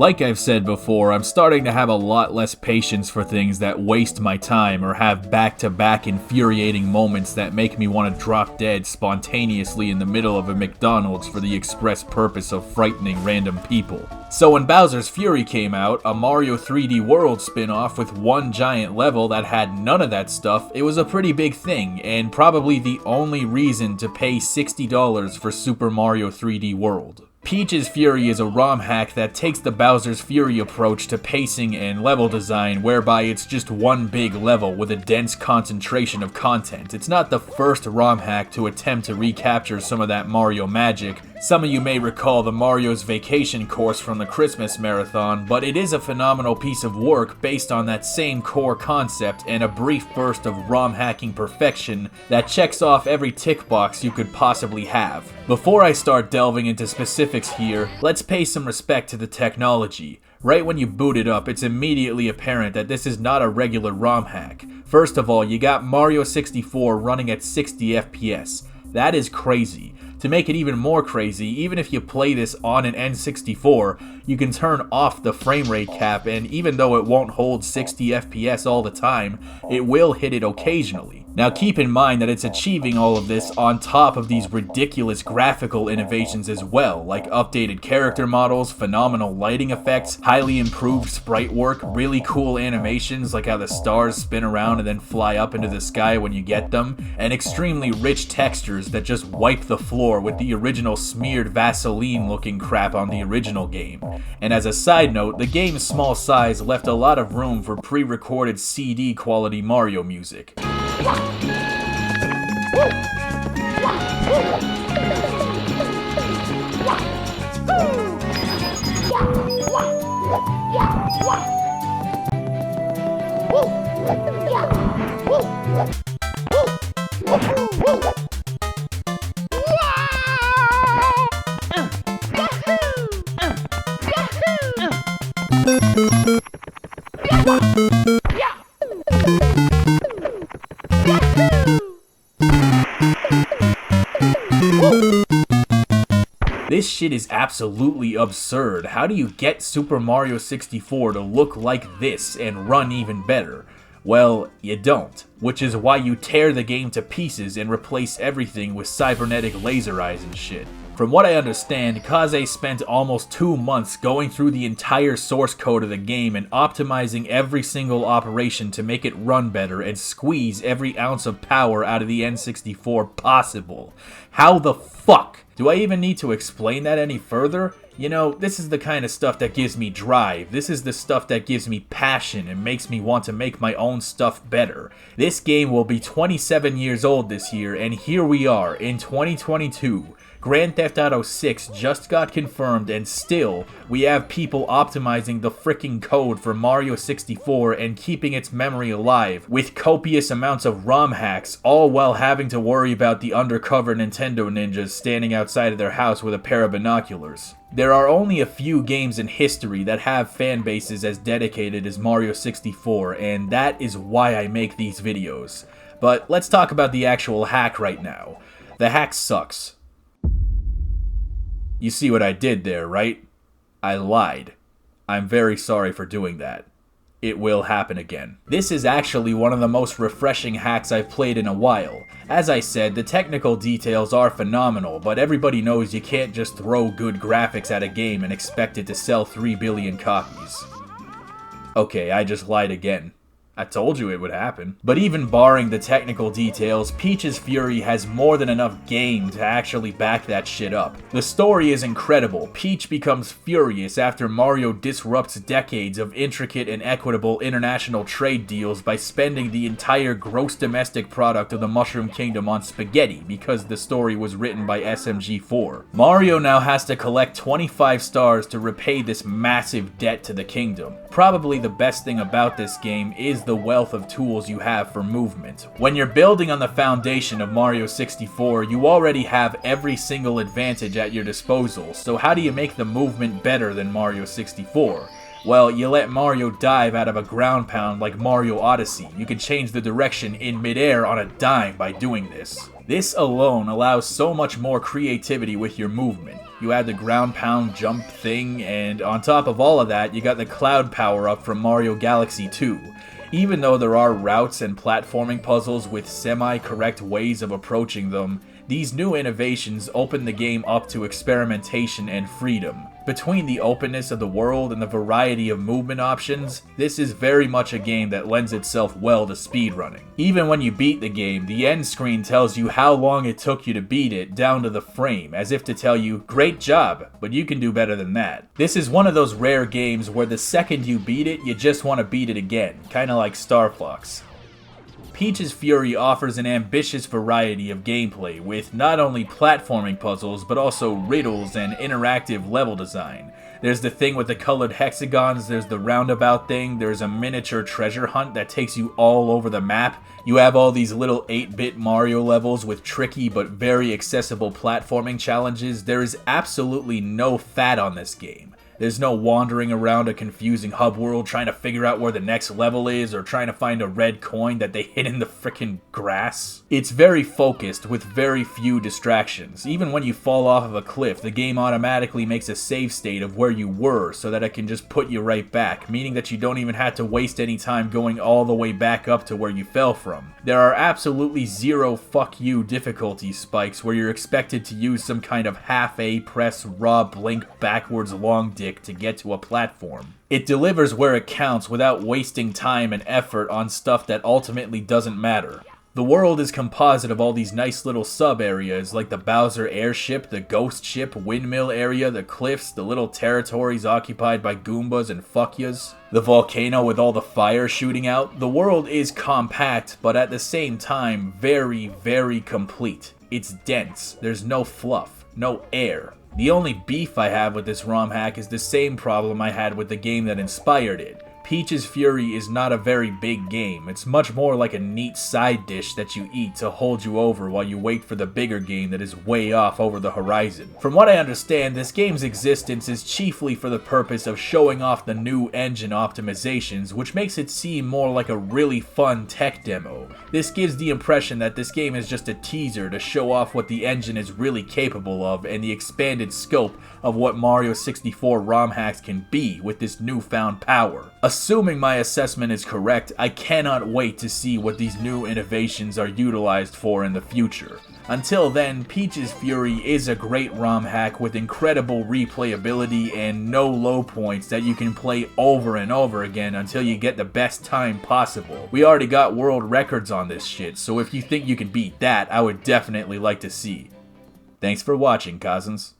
Like I've said before, I'm starting to have a lot less patience for things that waste my time or have back-to-back infuriating moments that make me want to drop dead spontaneously in the middle of a McDonald's for the express purpose of frightening random people. So when Bowser's Fury came out, a Mario 3D World spin-off with one giant level that had none of that stuff, it was a pretty big thing, and probably the only reason to pay $60 for Super Mario 3D World. Peach's Fury is a ROM hack that takes the Bowser's Fury approach to pacing and level design, whereby it's just one big level with a dense concentration of content. It's not the first ROM hack to attempt to recapture some of that Mario magic. Some of you may recall the Mario's Vacation course from the Christmas Marathon, but it is a phenomenal piece of work based on that same core concept and a brief burst of ROM hacking perfection that checks off every tick box you could possibly have. Before I start delving into specifics here, let's pay some respect to the technology. Right when you boot it up, it's immediately apparent that this is not a regular ROM hack. First of all, you got Mario 64 running at 60 FPS. That is crazy. To make it even more crazy, even if you play this on an N64, you can turn off the frame rate cap, and even though it won't hold 60 FPS all the time, it will hit it occasionally. Now keep in mind that it's achieving all of this on top of these ridiculous graphical innovations as well, like updated character models, phenomenal lighting effects, highly improved sprite work, really cool animations like how the stars spin around and then fly up into the sky when you get them, and extremely rich textures that just wipe the floor with the original smeared Vaseline looking crap on the original game. And as a side note, the game's small size left a lot of room for pre-recorded CD quality Mario music. This shit is absolutely absurd. How do you get Super Mario 64 to look like this and run even better? Well, you don't, which is why you tear the game to pieces and replace everything with cybernetic laser eyes and shit. From what I understand, Kaze spent almost 2 months going through the entire source code of the game and optimizing every single operation to make it run better and squeeze every ounce of power out of the N64 possible. How the fuck? Do I even need to explain that any further? You know, this is the kind of stuff that gives me drive. This is the stuff that gives me passion and makes me want to make my own stuff better. This game will be 27 years old this year, and here we are in 2022. Grand Theft Auto 6 just got confirmed, and still, we have people optimizing the fricking code for Mario 64 and keeping its memory alive with copious amounts of ROM hacks, all while having to worry about the undercover Nintendo ninjas standing outside of their house with a pair of binoculars. There are only a few games in history that have fan bases as dedicated as Mario 64, and that is why I make these videos. But let's talk about the actual hack right now. The hack sucks. You see what I did there, right? I lied. I'm very sorry for doing that. It will happen again. This is actually one of the most refreshing hacks I've played in a while. As I said, the technical details are phenomenal, but everybody knows you can't just throw good graphics at a game and expect it to sell 3 billion copies. Okay, I just lied again. I told you it would happen. But even barring the technical details, Peach's Fury has more than enough game to actually back that shit up. The story is incredible. Peach becomes furious after Mario disrupts decades of intricate and equitable international trade deals by spending the entire gross domestic product of the Mushroom Kingdom on spaghetti because the story was written by SMG4. Mario now has to collect 25 stars to repay this massive debt to the kingdom. Probably the best thing about this game is the wealth of tools you have for movement. When you're building on the foundation of Mario 64, you already have every single advantage at your disposal, so how do you make the movement better than Mario 64? Well, you let Mario dive out of a ground pound like Mario Odyssey. You can change the direction in midair on a dime by doing this. This alone allows so much more creativity with your movement. You add the ground pound jump thing, and on top of all of that, you got the cloud power up from Mario Galaxy 2. Even though there are routes and platforming puzzles with semi-correct ways of approaching them, these new innovations open the game up to experimentation and freedom. Between the openness of the world and the variety of movement options, this is very much a game that lends itself well to speedrunning. Even when you beat the game, the end screen tells you how long it took you to beat it down to the frame, as if to tell you, great job, but you can do better than that. This is one of those rare games where the second you beat it, you just want to beat it again, kinda like Star Fox. Peach's Fury offers an ambitious variety of gameplay with not only platforming puzzles but also riddles and interactive level design. There's the thing with the colored hexagons, there's the roundabout thing, there's a miniature treasure hunt that takes you all over the map. You have all these little 8-bit Mario levels with tricky but very accessible platforming challenges. There is absolutely no fat on this game. There's no wandering around a confusing hub world trying to figure out where the next level is or trying to find a red coin that they hid in the frickin' grass. It's very focused with very few distractions. Even when you fall off of a cliff, the game automatically makes a save state of where you were so that it can just put you right back, meaning that you don't even have to waste any time going all the way back up to where you fell from. There are absolutely zero fuck you difficulty spikes where you're expected to use some kind of half-A press raw blink backwards long dick to get to a platform. It delivers where it counts without wasting time and effort on stuff that ultimately doesn't matter. The world is composite of all these nice little sub-areas like the Bowser airship, the ghost ship, windmill area, the cliffs, the little territories occupied by Goombas and fuckyas, the volcano with all the fire shooting out. The world is compact, but at the same time very, very complete. It's dense, there's no fluff, no air. The only beef I have with this ROM hack is the same problem I had with the game that inspired it. Peach's Fury is not a very big game. It's much more like a neat side dish that you eat to hold you over while you wait for the bigger game that is way off over the horizon. From what I understand, this game's existence is chiefly for the purpose of showing off the new engine optimizations, which makes it seem more like a really fun tech demo. This gives the impression that this game is just a teaser to show off what the engine is really capable of and the expanded scope of what Mario 64 ROM hacks can be with this newfound power. Assuming my assessment is correct, I cannot wait to see what these new innovations are utilized for in the future. Until then, Peach's Fury is a great ROM hack with incredible replayability and no low points that you can play over and over again until you get the best time possible. We already got world records on this shit, so if you think you can beat that, I would definitely like to see. Thanks for watching, cousins.